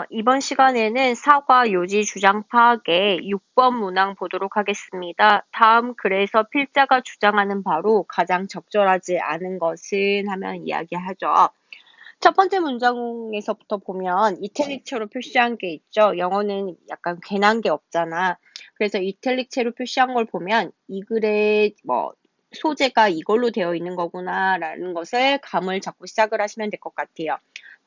이번 시간에는 사과 요지 주장 파악의 6번 문항 보도록 하겠습니다. 다음 글에서 필자가 주장하는 바로 가장 적절하지 않은 것은 하면 이야기하죠. 첫 번째 문장에서부터 보면 이탈릭체로 표시한 게 있죠. 영어는 약간 괜한 게 없잖아. 그래서 이탈릭체로 표시한 걸 보면 이 글의 소재가 이걸로 되어 있는 거구나라는 것을 감을 잡고 시작을 하시면 될 것 같아요.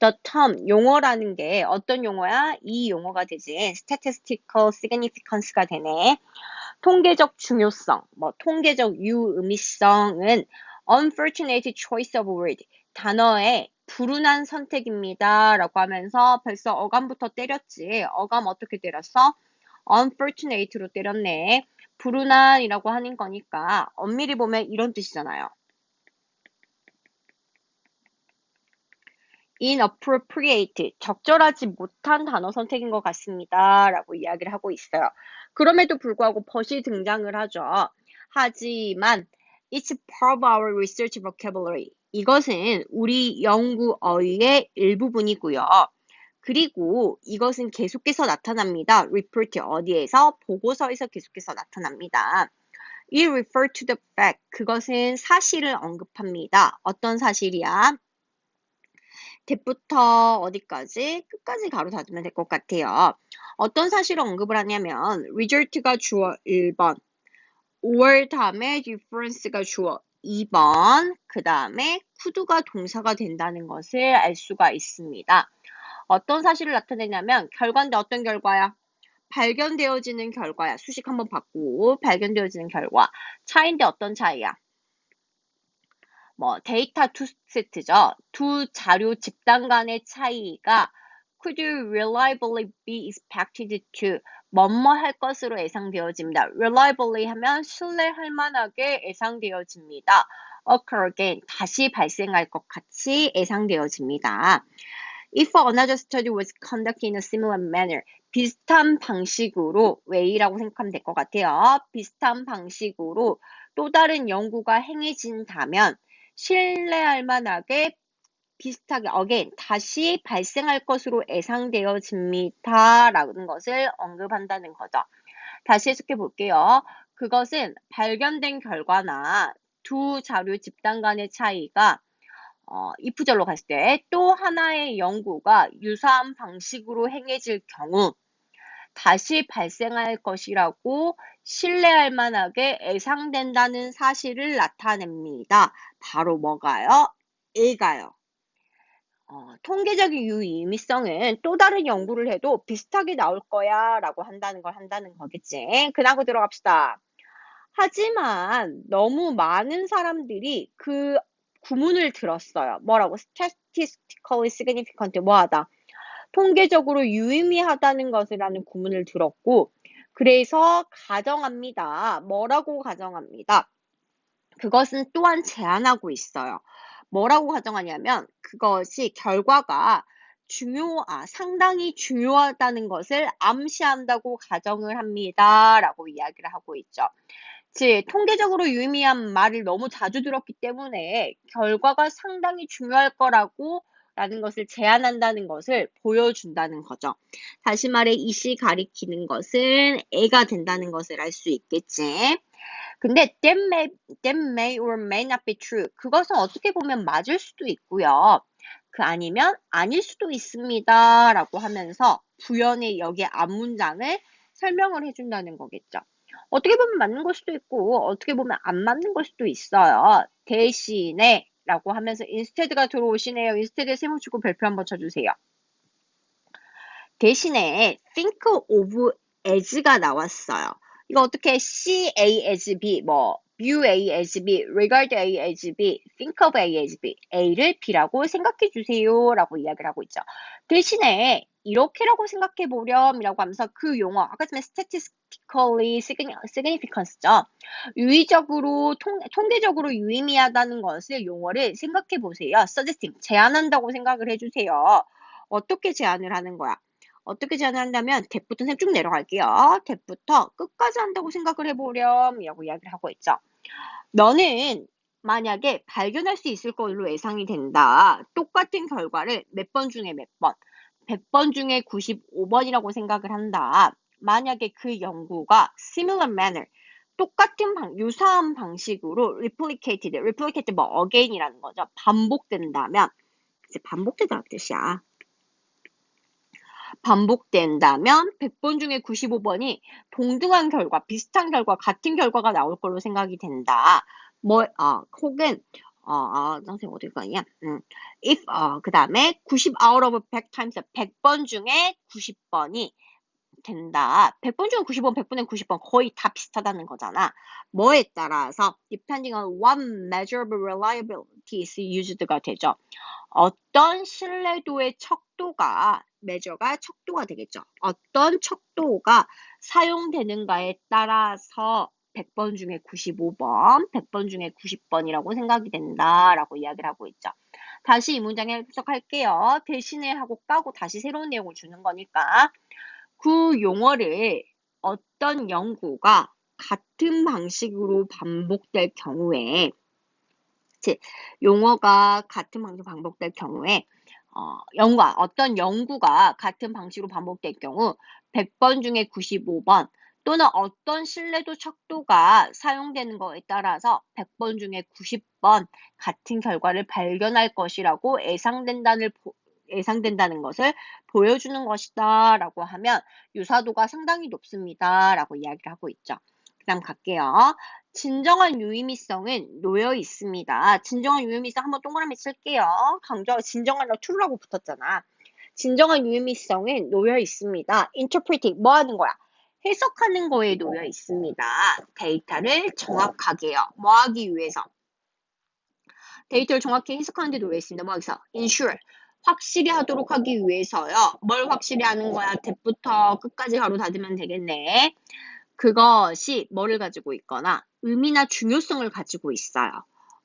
The term, 용어라는 게 어떤 용어야? 이 용어가 되지. statistical significance가 되네. 통계적 중요성, 통계적 유의미성은 unfortunate choice of word, 단어의 불운한 선택입니다. 라고 하면서 벌써 어감부터 때렸지. 어감 어떻게 때렸어? unfortunate로 때렸네. 불운한이라고 하는 거니까 엄밀히 보면 이런 뜻이잖아요. inappropriate, 적절하지 못한 단어 선택인 것 같습니다. 라고 이야기를 하고 있어요. 그럼에도 불구하고 but이 등장을 하죠. 하지만 it's part of our research vocabulary. 이것은 우리 연구어휘의 일부분이고요. 그리고 이것은 계속해서 나타납니다. report 어디에서? 보고서에서 계속해서 나타납니다. It refer to the fact. 그것은 사실을 언급합니다. 어떤 사실이야? 대부터 어디까지? 끝까지 가로 닫으면 될 것 같아요. 어떤 사실을 언급을 하냐면 result가 주어 1번, 5월 다음에 difference가 주어 2번, 그 다음에 could가 동사가 된다는 것을 알 수가 있습니다. 어떤 사실을 나타내냐면 결과인데 어떤 결과야? 발견되어지는 결과야. 수식 한번 바꾸고 발견되어지는 결과. 차이인데 어떤 차이야? 데이터 투 세트죠. 두 자료 집단 간의 차이가 could reliably be expected to 뭐뭐 할 것으로 예상되어집니다. reliably 하면 신뢰할 만하게 예상되어집니다. occur again, 다시 발생할 것 같이 예상되어집니다. If another study was conducted in a similar manner, 비슷한 방식으로 way라고 생각하면 될 것 같아요. 비슷한 방식으로 또 다른 연구가 행해진다면 신뢰할 만하게 비슷하게 again 다시 발생할 것으로 예상되어집니다. 라는 것을 언급한다는 거죠. 다시 해석해 볼게요. 그것은 발견된 결과나 두 자료 집단 간의 차이가 if절로 갔을 때 또 하나의 연구가 유사한 방식으로 행해질 경우 다시 발생할 것이라고 신뢰할 만하게 예상된다는 사실을 나타냅니다. 바로 뭐가요? A가요. 통계적인 유의미성은 또 다른 연구를 해도 비슷하게 나올 거야 라고 한다는 거겠지. 그나고 들어갑시다. 하지만 너무 많은 사람들이 그 구문을 들었어요. 뭐라고? statistically significant, 뭐하다. 통계적으로 유의미하다는 것이라는 구문을 들었고, 그래서 가정합니다. 뭐라고 가정합니다. 그것은 또한 제안하고 있어요. 뭐라고 가정하냐면 그것이 결과가 상당히 중요하다는 것을 암시한다고 가정을 합니다. 라고 이야기를 하고 있죠. 즉, 통계적으로 유의미한 말을 너무 자주 들었기 때문에 결과가 상당히 중요할 거라고 라는 것을 제안한다는 것을 보여준다는 거죠. 다시 말해 이시 가리키는 것은 애가 된다는 것을 알 수 있겠지. 근데 that may or may not be true. 그것은 어떻게 보면 맞을 수도 있고요. 그 아니면 아닐 수도 있습니다. 라고 하면서 부연의 여기에 앞문장을 설명을 해준다는 거겠죠. 어떻게 보면 맞는 걸 수도 있고 어떻게 보면 안 맞는 걸 수도 있어요. 대신에 라고 하면서 instead가 들어오시네요. instead에 세모치고 별표 한번 쳐주세요. 대신에 think of as가 나왔어요. 이거 어떻게 see A as B, view A as B, regard A as B, think of A as B, A를 B라고 생각해 주세요 라고 이야기를 하고 있죠. 대신에 이렇게라고 생각해 보렴이라고 하면서 그 용어, 아까 전에 statistically significance죠. 통계적으로 유의미하다는 것을 용어를 생각해 보세요. suggesting, 제안한다고 생각을 해주세요. 어떻게 제안을 하는 거야? 어떻게 제안한다면 대부터 쭉 내려갈게요. 대부터 끝까지 한다고 생각을 해보렴 이라고 이야기를 하고 있죠. 너는 만약에 발견할 수 있을 걸로 예상이 된다. 똑같은 결과를 몇 번 중에 몇 번. 100번 중에 95번이라고 생각을 한다. 만약에 그 연구가 similar manner, 유사한 방식으로 replicate 뭐 again이라는 거죠. 반복된다면, 이제 반복되다는 뜻이야. 반복된다면 100번 중에 95번이 동등한 결과, 비슷한 결과, 같은 결과가 나올 걸로 생각이 된다. 혹은 선생님 어디 가냐? if, 그 다음에 90 out of 100 times, 100번 중에 90번이 된다. 100번 중에 90번, 100번에 90번 거의 다 비슷하다는 거잖아. 뭐에 따라서 depending on what measurable reliability is used가 되죠. 어떤 신뢰도의 척도가 척도가 되겠죠. 어떤 척도가 사용되는가에 따라서 100번 중에 95번, 100번 중에 90번이라고 생각이 된다라고 이야기를 하고 있죠. 다시 이 문장에 해석할게요. 대신에 하고 까고 다시 새로운 내용을 주는 거니까 그 용어를 어떤 연구가 같은 방식으로 반복될 경우에 용어가 같은 방식으로 반복될 경우에 어떤 연구가 같은 방식으로 반복될 경우 100번 중에 95번 또는 어떤 신뢰도 척도가 사용되는 것에 따라서 100번 중에 90번 같은 결과를 발견할 것이라고 예상된다는 것을 보여주는 것이다 라고 하면 유사도가 상당히 높습니다 라고 이야기를 하고 있죠. 그 다음 갈게요. 진정한 유의미성은 놓여 있습니다. 진정한 유의미성 한번 동그라미 칠게요. 진정한 true라고 붙었잖아. 진정한 유의미성은 놓여 있습니다. interpreting 뭐 하는 거야? 해석하는 거에 놓여 있습니다. 데이터를 정확하게요. 뭐 하기 위해서? 데이터를 정확히 해석하는 데 놓여 있습니다. 뭐 하기 위해서? ensure 확실히 하도록 하기 위해서요. 뭘 확실히 하는 거야? 대부터 끝까지 가로 닫으면 되겠네. 그것이 뭐를 가지고 있거나 의미나 중요성을 가지고 있어요.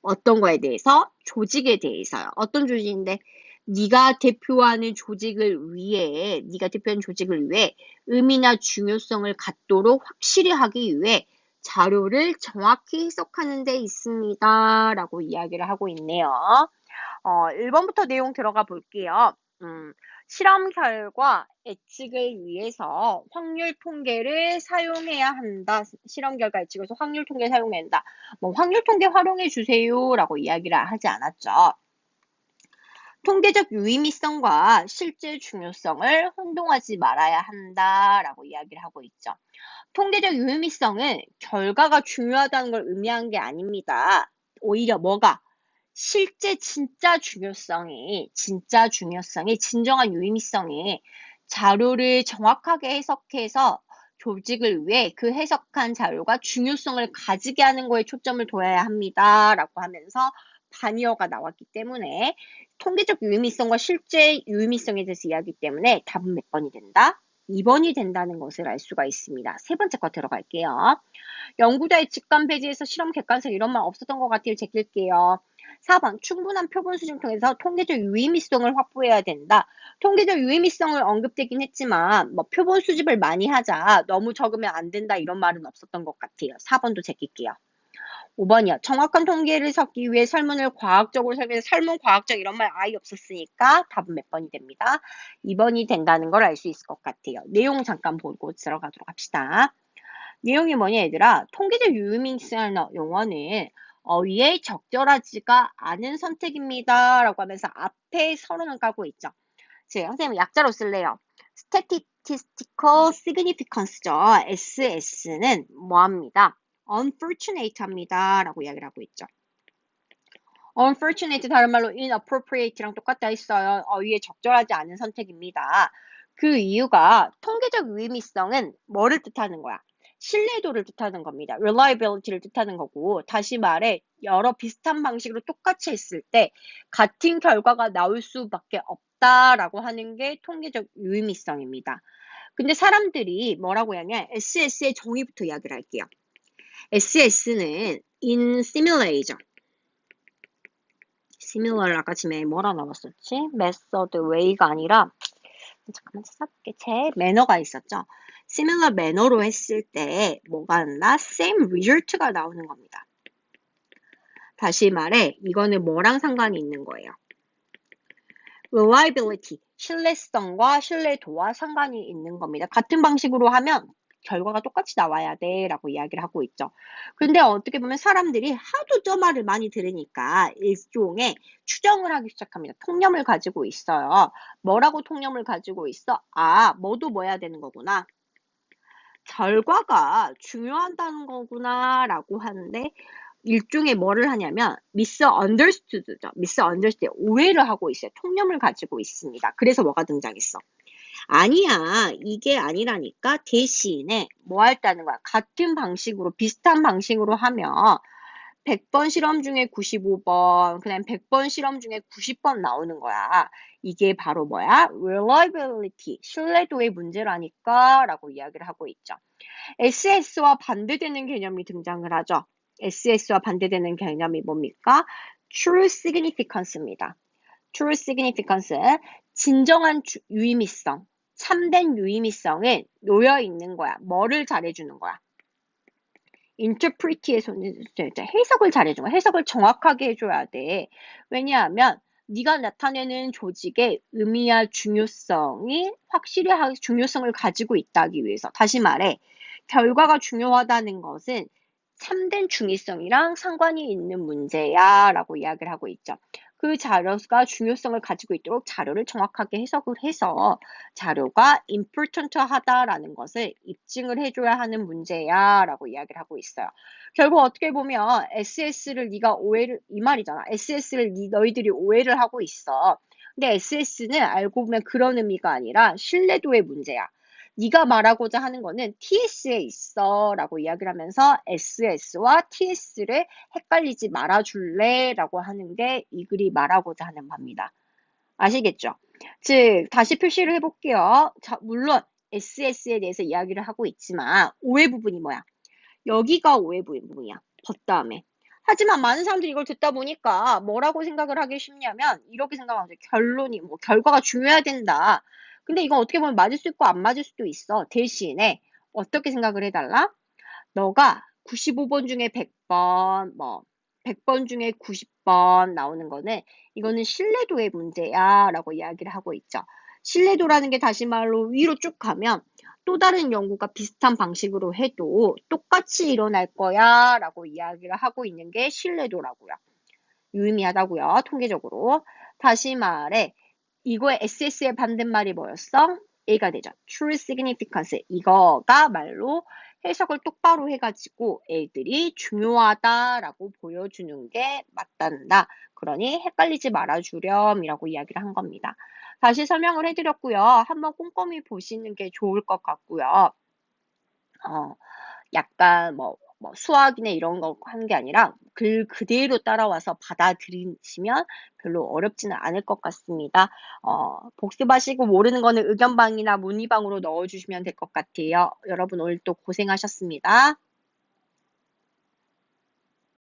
어떤 거에 대해서? 조직에 대해서요. 어떤 조직인데? 네가 대표하는 조직을 위해 의미나 중요성을 갖도록 확실히 하기 위해 자료를 정확히 해석하는 데 있습니다. 라고 이야기를 하고 있네요. 1번부터 내용 들어가 볼게요. 실험 결과 예측을 위해서 확률 통계를 사용해야 한다. 실험 결과 예측에서 확률 통계 사용해야 한다. 확률 통계 활용해 주세요 라고 이야기를 하지 않았죠. 통계적 유의미성과 실제 중요성을 혼동하지 말아야 한다 라고 이야기를 하고 있죠. 통계적 유의미성은 결과가 중요하다는 걸 의미한 게 아닙니다. 오히려 뭐가? 실제 진정한 유의미성이 자료를 정확하게 해석해서 조직을 위해 그 해석한 자료가 중요성을 가지게 하는 거에 초점을 둬야 합니다. 라고 하면서 반의어가 나왔기 때문에 통계적 유의미성과 실제 유의미성에 대해서 이야기 때문에 답은 몇 번이 된다? 2번이 된다는 것을 알 수가 있습니다. 세 번째 거 들어갈게요. 연구자의 직관 페이지에서 실험 객관성 이런 말 없었던 것 같아요. 제낄게요. 4번 충분한 표본 수집을 통해서 통계적 유의미성을 확보해야 된다. 통계적 유의미성을 언급되긴 했지만 표본 수집을 많이 하자. 너무 적으면 안 된다. 이런 말은 없었던 것 같아요. 4번도 제낄게요. 5번이요. 정확한 통계를 찾기 위해 설문을 과학적으로 설계해서 설문 과학적 이런 말 아예 없었으니까 답은 몇 번이 됩니다. 2번이 된다는 걸 알 수 있을 것 같아요. 내용 잠깐 보고 들어가도록 합시다. 내용이 뭐냐 얘들아. 통계적 유의미성 용어는 위에 적절하지가 않은 선택입니다. 라고 하면서 앞에 서론을 까고 있죠. 선생님 약자로 쓸래요. Statistical Significance죠. SS는 뭐합니다? Unfortunate 합니다. 라고 이야기를 하고 있죠. Unfortunate 다른 말로 inappropriate랑 똑같다 했어요. 위에 적절하지 않은 선택입니다. 그 이유가 통계적 유의미성은 뭐를 뜻하는 거야? 신뢰도를 뜻하는 겁니다. reliability를 뜻하는 거고 다시 말해 여러 비슷한 방식으로 똑같이 했을 때 같은 결과가 나올 수밖에 없다라고 하는 게 통계적 유의미성입니다. 근데 사람들이 뭐라고 하냐 SS의 정의부터 이야기를 할게요. SS는 in similar이죠. similar 아까 지금 뭐라 나왔었지? method, way가 아니라 잠깐만 찾아볼게. 제 매너가 있었죠. similar manner로 했을 때 뭐가 한다? same result가 나오는 겁니다. 다시 말해 이거는 뭐랑 상관이 있는 거예요? reliability, 신뢰성과 신뢰도와 상관이 있는 겁니다. 같은 방식으로 하면 결과가 똑같이 나와야 돼 라고 이야기를 하고 있죠. 근데 어떻게 보면 사람들이 하도 저 말을 많이 들으니까 일종의 추정을 하기 시작합니다. 통념을 가지고 있어요. 뭐라고 통념을 가지고 있어? 아, 뭐도 뭐 해야 되는 거구나. 결과가 중요하다는 거구나 라고 하는데 일종의 뭐를 하냐면 misunderstood죠. misunderstood. 오해를 하고 있어요. 통념을 가지고 있습니다. 그래서 뭐가 등장했어? 아니야. 이게 아니라니까. 대신에 뭐 했다는 거야. 같은 방식으로 비슷한 방식으로 하면 100번 실험 중에 95번, 그다음 100번 실험 중에 90번 나오는 거야. 이게 바로 뭐야? reliability, 신뢰도의 문제라니까 라고 이야기를 하고 있죠. SS와 반대되는 개념이 등장을 하죠. SS와 반대되는 개념이 뭡니까? True Significance입니다. True Significance, 진정한 유의미성, 참된 유의미성은 놓여 있는 거야. 뭐를 잘해주는 거야? interpret에서는 해석을 잘해준 거야. 해석을 정확하게 해줘야 돼. 왜냐하면 네가 나타내는 조직의 의미와 중요성이 확실히 중요성을 가지고 있다기 위해서. 다시 말해, 결과가 중요하다는 것은 참된 중의성이랑 상관이 있는 문제야 라고 이야기를 하고 있죠. 그 자료가 중요성을 가지고 있도록 자료를 정확하게 해석을 해서 자료가 important 하다라는 것을 입증을 해줘야 하는 문제야 라고 이야기를 하고 있어요. 결국 어떻게 보면 SS를 네가 오해를, 이 말이잖아. SS를 너희들이 오해를 하고 있어. 근데 SS는 알고 보면 그런 의미가 아니라 신뢰도의 문제야. 네가 말하고자 하는 거는 TS에 있어 라고 이야기를 하면서 SS와 TS를 헷갈리지 말아줄래 라고 하는 게 이 글이 말하고자 하는 바입니다. 아시겠죠? 즉 다시 표시를 해볼게요. 자, 물론 SS에 대해서 이야기를 하고 있지만 오해 부분이 뭐야? 여기가 오해 부분이야. 다음에. 하지만 많은 사람들이 이걸 듣다 보니까 뭐라고 생각을 하기 쉽냐면 이렇게 생각하죠. 결론이 뭐 결과가 중요해야 된다. 근데 이건 어떻게 보면 맞을 수 있고 안 맞을 수도 있어. 대신에 어떻게 생각을 해달라? 너가 95번 중에 100번, 뭐 100번 중에 90번 나오는 거는 이거는 신뢰도의 문제야 라고 이야기를 하고 있죠. 신뢰도라는 게 다시 말로 위로 쭉 가면 또 다른 연구가 비슷한 방식으로 해도 똑같이 일어날 거야 라고 이야기를 하고 있는 게 신뢰도라고요. 유의미하다고요. 통계적으로. 다시 말해 이거의 SS의 반대말이 뭐였어? A가 되죠. True Significance. 이거가 말로 해석을 똑바로 해가지고 애들이 중요하다라고 보여주는 게 맞단다. 그러니 헷갈리지 말아주렴이라고 이야기를 한 겁니다. 다시 설명을 해드렸고요. 한번 꼼꼼히 보시는 게 좋을 것 같고요. 약간 수학이나 이런 거 하는 게 아니라 글 그대로 따라와서 받아들이시면 별로 어렵지는 않을 것 같습니다. 복습하시고 모르는 거는 의견방이나 문의방으로 넣어주시면 될 것 같아요. 여러분 오늘 또 고생하셨습니다.